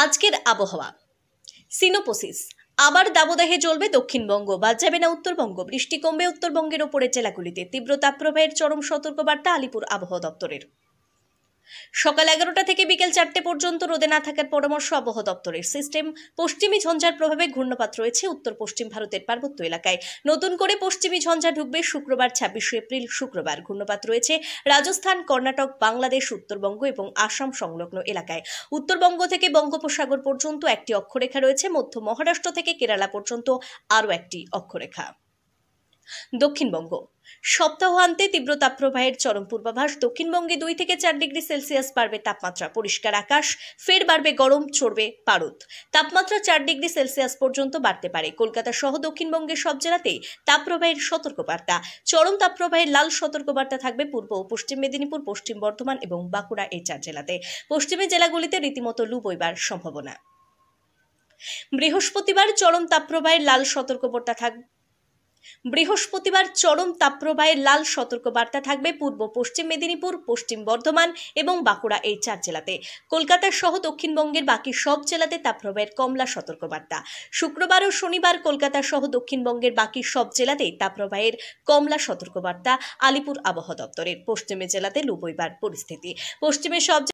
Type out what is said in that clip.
আজকের আবহাওয়া। সিনোপসিস। আবার দাবদাহে জ্বলবে দক্ষিণবঙ্গ, বাদ যাবে না উত্তরবঙ্গ। বৃষ্টি কমবে উত্তরবঙ্গের ওপরের জেলাগুলিতে। তীব্র তাপপ্রবাহের চরম সতর্কবার্তা আলিপুর আবহাওয়া দপ্তরের। সকাল 11টা থেকে বিকেল 4টে পর্যন্ত রোদে না থাকার পরামর্শ আবহাওয়া দপ্তরের। সিস্টেম পশ্চিমী ঝঞ্ঝার প্রভাবে ঘূর্ণপাত রয়েছে উত্তর পশ্চিম ভারতের পার্বত্য এলাকায়। নতুন করে পশ্চিমী ঝঞ্ঝা ঢুকবে শুক্রবার 26শে এপ্রিল শুক্রবার। ঘূর্ণপাত রয়েছে রাজস্থান, কর্ণাটক, বাংলাদেশ, উত্তরবঙ্গ এবং আসাম সংলগ্ন এলাকায়। উত্তরবঙ্গ থেকে বঙ্গোপসাগর পর্যন্ত একটি অক্ষরেখা রয়েছে। মধ্য মহারাষ্ট্র থেকে কেরালা পর্যন্ত আরও একটি অক্ষরেখা। দক্ষিণবঙ্গ। সপ্তাহান্তে তীব্র তাপপ্রবাহের চরম পূর্বাভাস। দক্ষিণবঙ্গে 2 থেকে 4 ডিগ্রি সেলসিয়াস বাড়বে তাপমাত্রা। পরিষ্কার আকাশ, ফের বাড়বে গরম, চড়বে পারদ। তাপমাত্রা 4 ডিগ্রি সেলসিয়াস পর্যন্ত বাড়তে পারে। কলকাতা সহ দক্ষিণবঙ্গের সব জেলাতেই তাপপ্রবাহের সতর্কবার্তা। চরম তাপপ্রবাহের লাল সতর্কবার্তা থাকবে পূর্ব ও পশ্চিম মেদিনীপুর, পশ্চিম বর্ধমান এবং বাঁকুড়া এই 4 জেলাতে। পশ্চিমের জেলাগুলিতে রীতিমতো লু বইবার সম্ভাবনা। বৃহস্পতিবার চরম তাপপ্রবাহের লাল সতর্কবার্তা থাকবে পূর্ব পশ্চিম মেদিনীপুর, পশ্চিম বর্ধমান এবং বাঁকুড়া এই 4 জেলাতে। কলকাতা সহ দক্ষিণবঙ্গের বাকি সব জেলাতে তাপপ্রবাহের কমলা সতর্কবার্তা। শুক্রবার ও শনিবার কলকাতা সহ দক্ষিণবঙ্গের বাকি সব জেলাতেই তাপপ্রবাহের কমলা সতর্কবার্তা আলিপুর আবহাওয়া দপ্তরের। পশ্চিমের জেলাতে লু বইবার পরিস্থিতি। পশ্চিমের সব